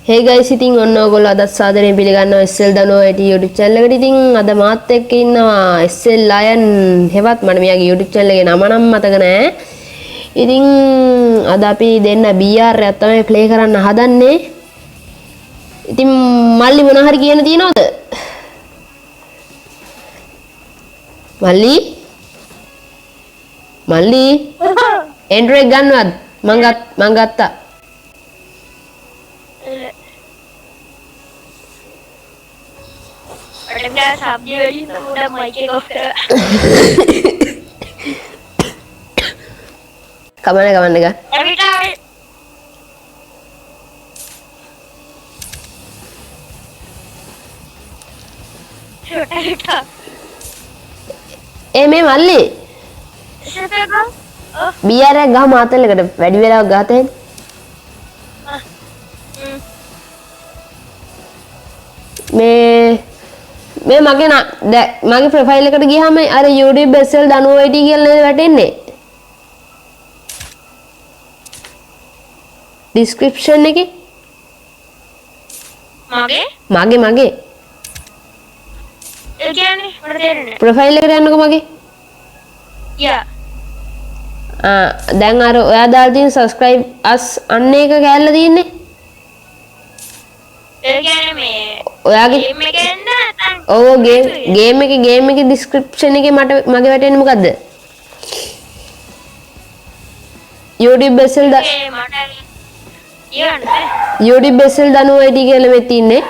Hey guys, ඉතින් ඔන්න ඔයගොල්ලෝ අද සාදරයෙන් පිළිගන්නවා SL දනෝ IT YouTube channel එකට. ඉතින් අද මාත් එක්ක ඉන්නවා SL Lion හෙවත් මට මෙයාගේ YouTube channel එකේ නම නම් මතක නෑ. ඉතින් අද අපි දෙන්න BR එකක් තමයි play කරන්න හදන්නේ. ඉතින් මල්ලි මොන හරි කියන්න තියනවද? මල්ලි Android ගන්නවද? මං ගත්තා. Ada sabdi lagi udah mic off. කමන්න එක. මේ මල්ලි BR එක ගහ මාතල් එකට වැඩි වෙලාවක් ගහතේ. මේ මගේ ප්‍රොෆයිල් එකට ගියාම අර YouTube SL දනෝ IT කියලා නේද වැටෙන්නේ? description එකේ මගේ ඒ කියන්නේ මට තේරෙන්නේ ප්‍රොෆයිල් එකට යන්නකෝ මගේ. දැන් අර ඔයා දාලා තියෙන subscribe us අන්න එක කැල්ල තියෙන්නේ. ඒ කියන්නේ මේ ඔයාගේ ගේම් එකේ නැත්නම් ඔව් ගේම් එකේ description එකේ මගේ වැටෙන්නේ මොකද්ද? YouTube SL YouTube SL දනෝ IT කියලා මෙතන ඉන්නේ.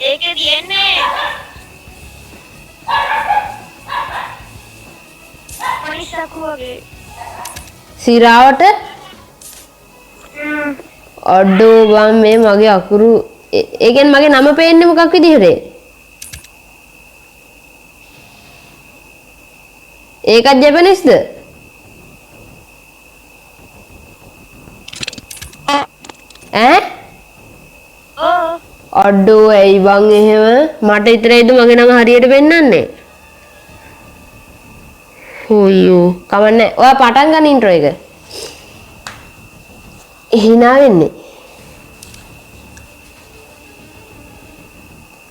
ඒකේ තියෙන්නේ මොනිසකුවගේ සිරාවට අඩෝ බම් මේ මගේ අකුරු ඒ කියන්නේ මගේ නම පේන්නේ මොකක් විදිහට? ඒකත් ජපනිස්ද? අඩෝ ඇයි බං එහෙම මට ඉතරයිද මගේ නම හරියට පෙන්නන්නේ? හොයෝ කමන්නේ. ඔයා පටන් ගන්න ඉන්ට්‍රෝ එක. hina වෙන්නේ.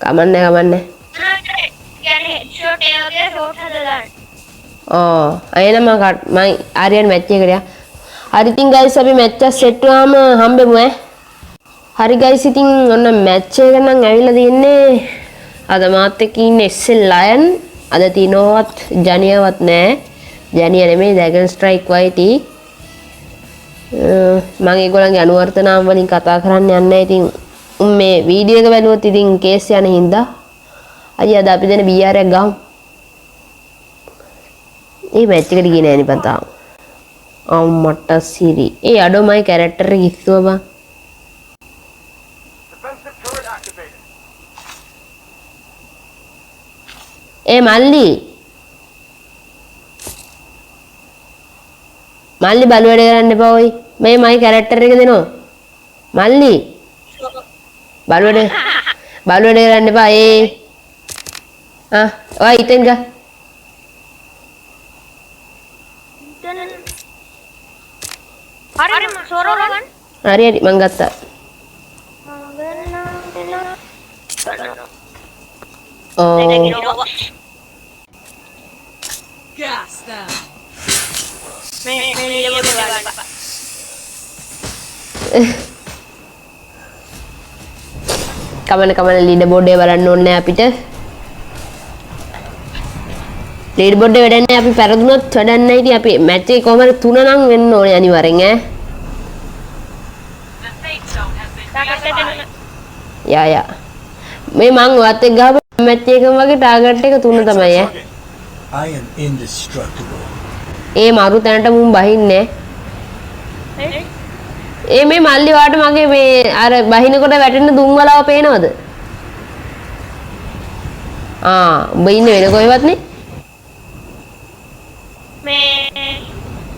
කමන්නේ. කියන්නේ ෂෝට් එක වගේ ෂෝට් හදලා අයන මම ආරියන් මැච් එකට යා. හරි ඉතින් guys අපි මැච් එක සෙට් වුවාම හම්බෙමු ඈ. හරි guys ඉතින් ඔන්න මැච් එක නම් ඇවිල්ලා තින්නේ. අද මාත් එක්ක ඉන්නේ SL Lion. අද තිනෝවත් ජනියවත් නෑ. ජනිය නෙමෙයි Dragon Strike YT. මම ඒගොල්ලන්ගේ අනුවර්ත නාම වලින් කතා කරන්න යන්නේ. ඉතින් මේ වීඩියෝ එක බලුවොත් ඉතින් කේස් යන හින්දා අයියා අද අපි දෙන BR එකක් ගහමු. මේ මැච් එකට ගියේ නෑනේ පතා. අම්මට සිරි. ඒ අඩෝමයි කැරක්ටර් එක ඉස්සුවා බං. ඒ මල්ලි බලුවඩ කරන්න එපා ඔයි. මේ මයි කැරක්ටර් එක දෙනවා. මල්ලි බලුවඩ කරන්න එපා. ඔය ඉතින් ගා. හරි සෝරෝ ගන්න. හරි මං ගත්තා. කමන ලීඩර් බෝඩ් එක බලන්න ඕනේ අපිට. ලීඩර් බෝඩ් එක වැඩන්නේ අපි පෙරදුනොත් වැඩක් නැහැ. ඉතින් අපි මැච් එකේ කොහමද 3 නම් වෙන්න ඕනේ අනිවාර්යෙන් ඈ. යා මේ මං ඔයත් එක්ක ගහපු මැච් එකම වගේ ටාගට් එක 3 තමයි ඈ. I am indestructible. ඒ මරු තැනට මුන් බහින්නේ. මේ මල්ලි වාට මගේ මේ අර බහිනකොට වැටෙන දුම් වලාව පේනවද? උඹ ඉන්නේ වෙන කොහෙවත් නේ? මේ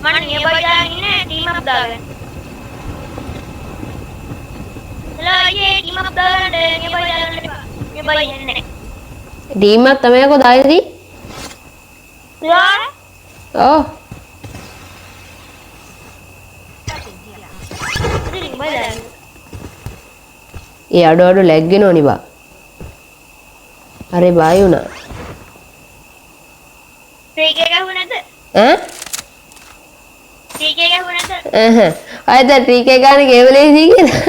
මම නියබයි දාගෙන ඉන්නේ ටීම් අප් දාගෙන. ලායේ ටීම් අප් දාගෙන නියබයි දාගෙන නියබයි ඉන්නේ. ටීම් අප් තමයි කො දායිදී? යා ඔව් ඒ අඩු ලැග් වෙනෝනි බා. අරේ බායි උනා. ට්‍රීක් එක ගහුවේ නැද්ද? ඈ? ට්‍රීක් එක ගහුවේ නැද්ද? අයද ට්‍රීක් එක ගන්න කේවලේ ඉදී කියලා.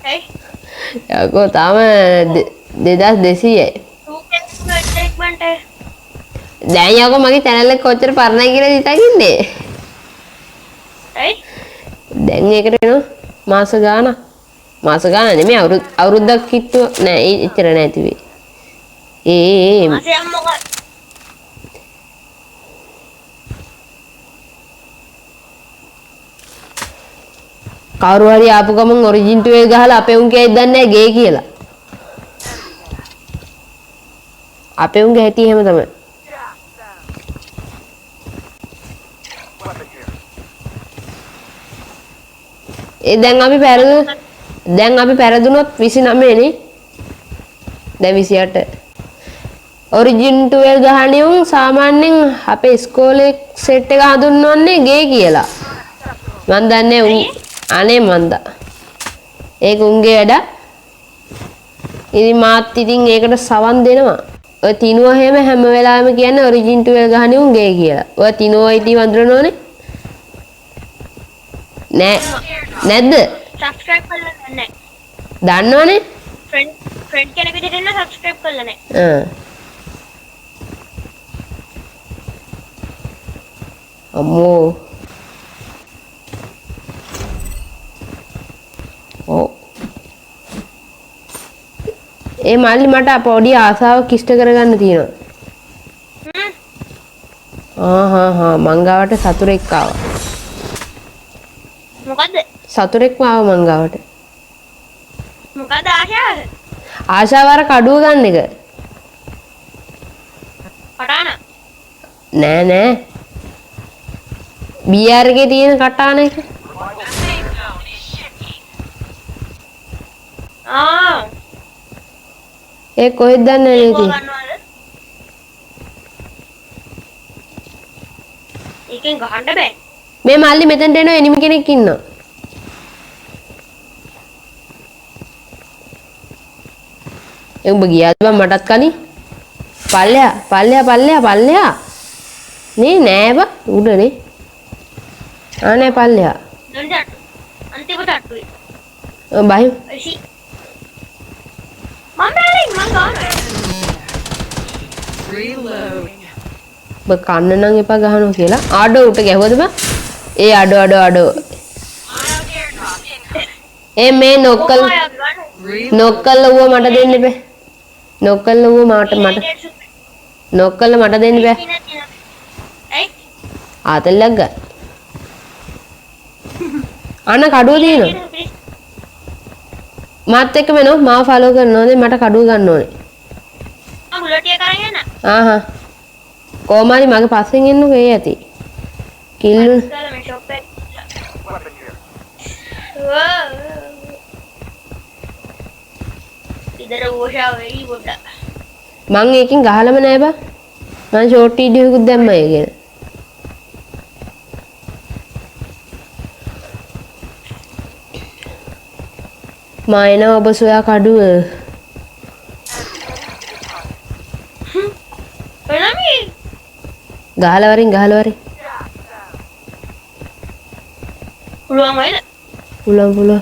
ඇයි? යකෝ තාම 2200යි. දැන් යකෝ මගේ channel එක කොච්චර පරණයි කියලා හිතගින්නේ. ඇයි? දැන් ඒකට වෙනවා මාස ගාණක්. මාස ගාණ නෙමෙයි අවුරුද්දක් කිට්ටුව නෑ එච්චර නෑ තිබේ. මාසයක් මොකක්ද? කවුරු හරි ආපු ගමන් ඔරිජින් 12 ගහලා අපේ උන් කියයිද දන්නේ නැහැ ගේ කියලා. අපේ උන්ගේ හැටි එහෙම තමයි. ඒ දැන් අපි පෙරදුනොත් 29 නේ. දැන් 28. ඔරිජින් 12 ගහන්නේ උන් සාමාන්‍යයෙන් අපේ ඉස්කෝලේ සෙට් එක හඳුන්වන්නේ ගේ කියලා. මන් දන්නේ උන් අනේ මන්ද. ඒක උන්ගේ වැඩ. ඉතින් මාත් ඉතින් ඒකට සවන් දෙනවා. ඔය තිනුව හැම වෙලාවෙම කියන්නේ ඔරිජින් 12 ගහන්නේ උන් ගේ කියලා. ඔය තිනුව ඉතින් වඳුරනෝනේ. නෑ නැද්ද? සබ්ස්ක්‍රයිබ් කරලා නැහැ. දන්නවනේ? ෆ්‍රෙන්ඩ් කෙනෙක් විදිහට ඉන්න සබ්ස්ක්‍රයිබ් කරලා නැහැ. අම්මෝ. ඔව්. ඒ මල්ලි මට පොඩි ආසාවක් ඉෂ්ට කරගන්න තියෙනවා. මංගාවට සතුරෙක් ආවා. මොකද්ද? සතුරෙක්ම ආවා මංගාවට. මොකද්ද ආශාව? ආශාව අර කඩුව ගන්න එක. කටාන. නෑ. BR එකේ තියෙන කටාන එක. ඒ කොහෙද දන්නේ නේද? ඒකෙන් ගහන්න බෑ. මේ මල්ලි මෙතනට එන එනිමි කෙනෙක් ඉන්නවා. ඒ උඹ ගියාද බං මටත් කලින්? පල්ලෙහා. නේ නෑ බං උඩනේ. ආනේ පල්ලෙහා. අන්තිම තට්ටුවේ. බයි. එසි. මම ගන්නවා. ඔබ කන්න නම් එපා ගහනවා කියලා. ආඩෝ උට ගැහුවද බං? ඒ ආඩෝ. ඒ මේ නොක්කල් ඌව මට දෙන්න බෑ. නොක්කල් ඌව මට දෙන්න බෑ. ඇයි? ආතල්ලක් ගන්න. අන්න කඩුව තියෙනවා. මාත් එක්ක වෙනවා. මාව ෆලෝ කරනවානේ මට කඩුව ගන්න ඕනේ. බුලට් එක කරගෙන යන්න. කොහමරි මගේ පස්සෙන් එන්නකෝ ඒ ඇති. කිල්ලු. ඉදර ඕෂා වෙයි පොඩ්ඩක්. මං ඒකෙන් ගහලම නෑ බා. මං ෂෝට් වීඩියෝ එකක් දැම්මා ඒකෙන්. මායන ඔබ සොයා කඩුව. එනමි. ගහලා වරින්. පුළුවන් වයිද? පුළුවන්.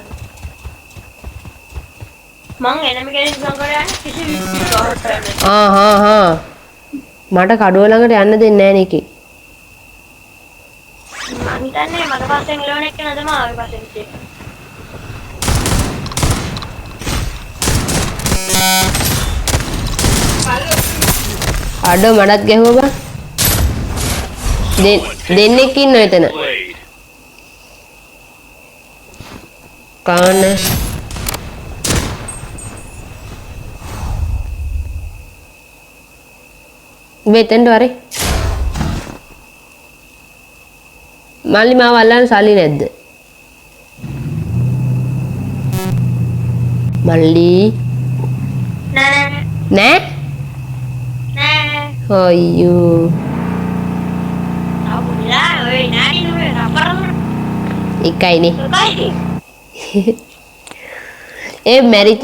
මං එනමි කෙනෙක් සංගරය යන්නේ කිසි විදිහකට නැහැ. මට කඩුව ළඟට යන්න දෙන්නේ නෑ නේකි. මං හිතන්නේ මට පස්සෙන් එළවණ එක්ක නේද මාගේ පස්සෙන් ඉන්නේ. අඩෝ මඩත් ගැහුවා බං. දෙන්නෙක් ඉන්නවා එතන. කාන මෙතෙන්ට වරේ. මල්ලි මාව අල්ලන්න සල්ලි නැද්ද? මල්ලි නෑ. අයියෝ. ඔය නාඩි නුඹ රබර් එකයිනේ. ඒ මැරිච්ච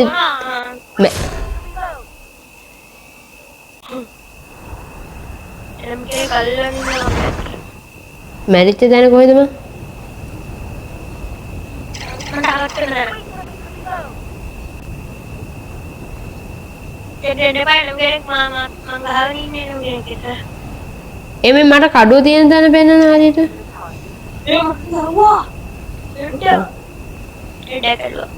MK කල්ලන්න මැරිච්ච දැන කොහෙද මං? මට අරගෙන දෙන්න බෑ නුගෙක් මම ගහගෙන ඉන්නේ නුගෙක් එක එමෙ මට කඩුව තියෙන තැන පෙන්නන හරියට. වා එඩකලුවා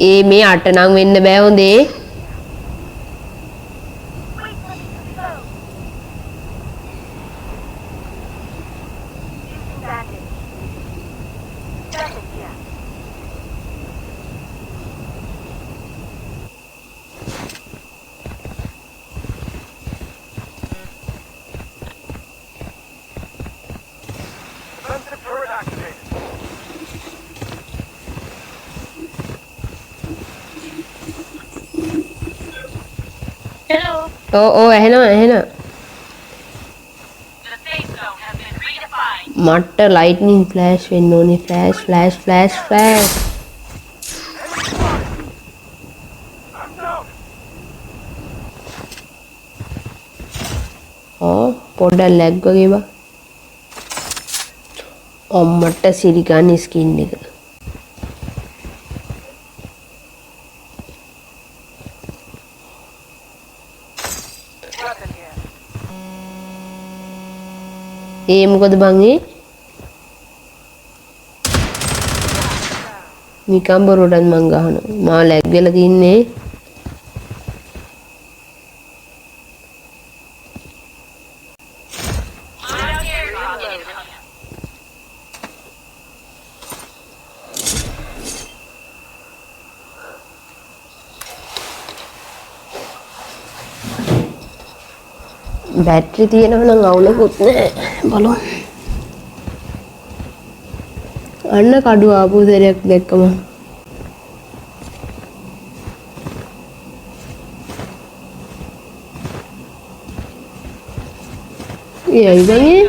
ඒ මේ 8 නම් වෙන්න බෑ හොඳේ. hello ඕ ඇහෙනවා. මට ලයිට්නින් ෆ්ලෑෂ් වෙන්න ඕනේ. ෆ්ලෑෂ්. පොඩ්ඩක් ලැග් වගේ බා. අම්මට සිරිගන් ස්කින් එක. ඒ මොකද බං ඒ? නිකම් බොරුවට මං ගහනවා. මා ලැග් වෙලා තින්නේ. බැටරි තියෙනවා නම් අවුලකුත් නැහැ. බලමු. අන්න කඩුව ආපු සැරයක් දැක්කම. ඒයි බංගේ.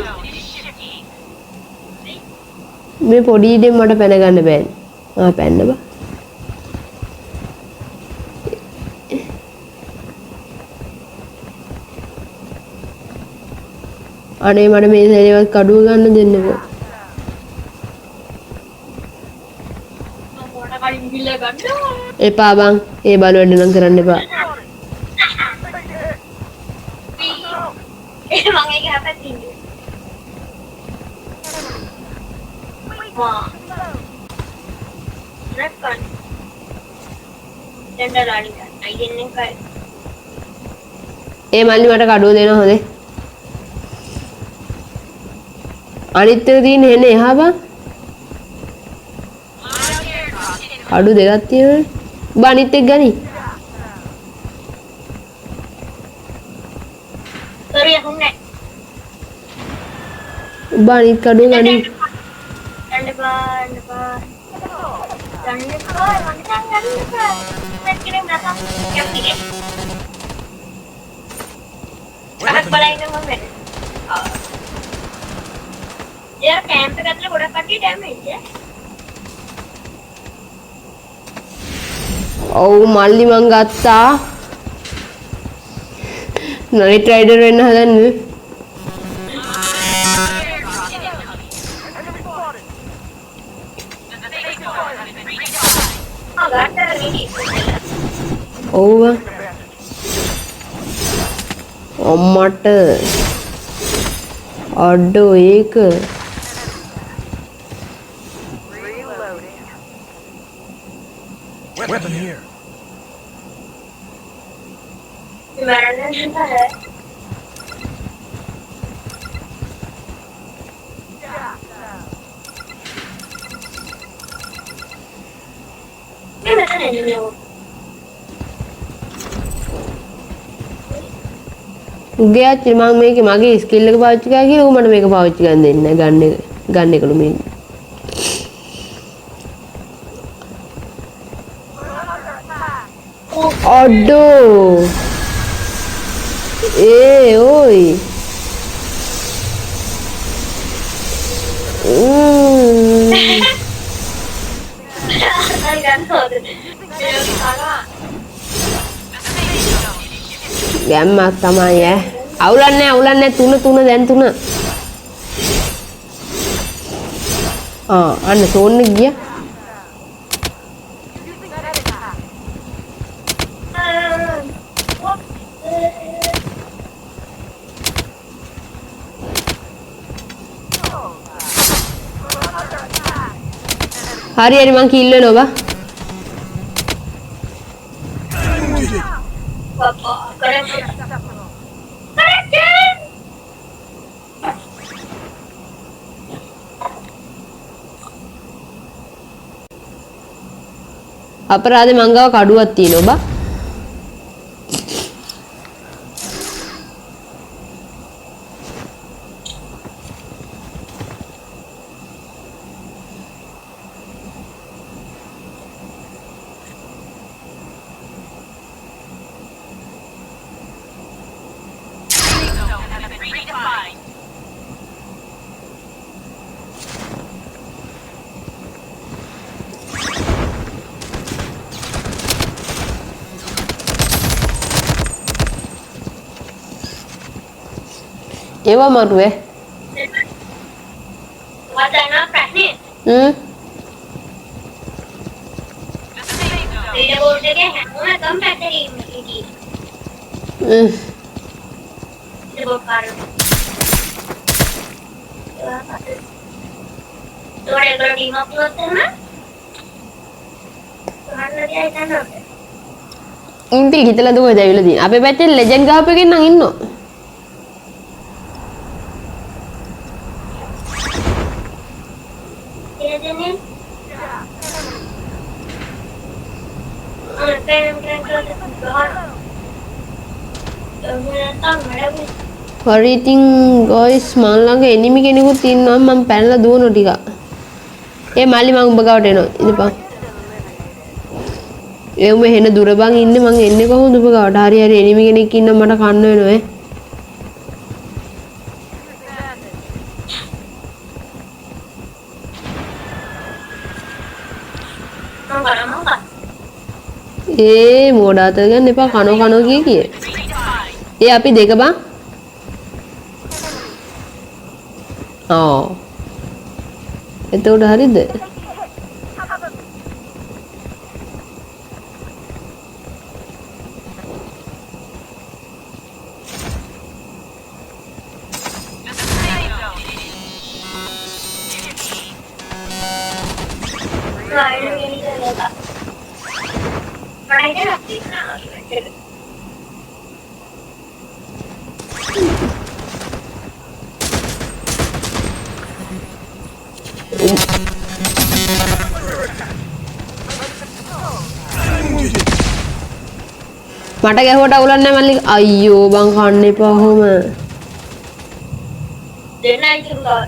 මේ පොඩි ඉඩෙන් මට පැන ගන්න බෑනේ. පැන්න බා. අනේ මට මේ සැරේවත් කඩුව ගන්න දෙන්නකෝ. එපා බං. ඒ බලු වැඩ නම් කරන්න එපා. මම ඒක හැපැතින් වා රෙකන් දෙන්න රාණි අයියන්නේ කයි ඒ මල්ලි මට කඩුව දෙන්න හොඳේ. අනිත් එක තියෙන්නේ එන්නේ එහා බං. කඩු දෙකක් තියෙනවනේ. ඔබ අනිත් එක ගනි. සරිය හුන්නේ ඔබ අනිත් කඩුව ගනි. යන්න බා මම කියන්නේ නැතම් කැප්ටිගේ අහක් බලයිද මම එයා කැම්ප් එක ඇතුලේ ගොඩක් කට්ටිය ඩැමේජ් ඔව් මල්ලි මං ගත්තා. නයිට් රයිඩර් වෙන්න හදන්නේ. ඔව් අම්මට අඩෝ ඒක Weapon here. උගේ අච්චි මම මේකේ මගේ ස්කිල් එක පාවිච්චි කරා කියලා ඌ මට මේක පාවිච්චි කරන්න දෙන්නේ නැහැ. ගන්න එකලු මේ. අඩෝ ඔයි ගැම්මක් තමයි ඈ. අවුලන්නේ තුන දැන් තුන. අන්න සෝන්න ගියා. හරි මං කිල් වෙනවා බා. අපරාධ මංගාව කඩුවක් තියෙනවා බා. ඒවා මරුවේ. වදනා ප්‍රශ්නේ. ඒ බෝඩ් එකේ හැමෝම එකම පැත්තේ ඉන්නේ. ඒ බෝඩ් කාර්ය. ඒකට ටීම් අප් කරොත් එහෙම ගහන්න ගියා හිතන්න. ඉන්ටි හිතලා දුවද ඇවිල්ලා තියෙන. අපේ පැත්තේ ලෙජන්ඩ් ගහපෙකින් නම් ඉන්නවා. හරි ඉතින් ගොයිස් මන් ළඟ එනිමි කෙනෙකුත් ඉන්නවා මම පැනලා දුවනවා ටික. ඒ මල්ලි මම උඹ ගාවට එනවා. ඉඳපන්. ඒ උඹ හෙන දුර බං ඉන්නේ මං එන්නේ කොහොමද උඹ ගාවට? හරි එනිමි කෙනෙක් ඉන්නවා මට කන්න වෙනවා ඒ මෝඩ අත ගන්න එපා කනෝ කිය. ඒ අපි දෙක බං. එතකොට හරිද? මට ගැහුවට අවුලක් නැහැ මල්ලි. අයියෝ බං කන්න එපා කොහොම. දෙන්නයි කිව්වා.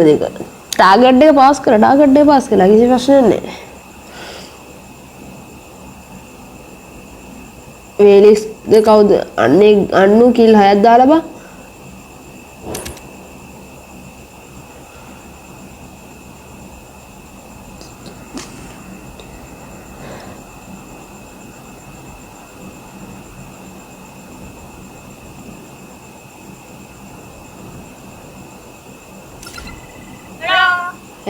දෙක. ටාගට් එක පාස් කළා කිසි ප්‍රශ්නයක් නැහැ. වේලික්ස් කවුද? අන්නු කිල් 6ක් දාලා බා.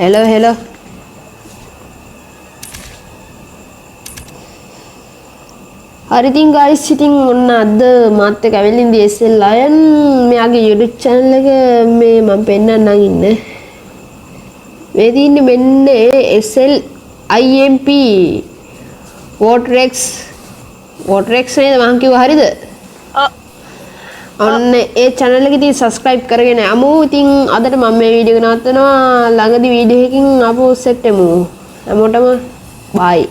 hello හරි ඉතින් guys ඉතින් ඔන්න අද මාත් එක්ක ඇවිල්ලා ඉඳි SL Lion මෙයාගේ YouTube channel එක මේ මම පෙන්නන්නම් ඉන්නේ මේ තියෙන්නේ මෙන්න SL IMP Vortex නේද මං කිව්වා හරිද ඔන්න ඒ channel එක ඉතින් subscribe කරගෙන යමු ඉතින් අදට මම මේ වීඩියෝ එක නවත්තනවා ළඟදී වීඩියෝ එකකින් ආපහු සෙට් වෙමු හැමෝටම bye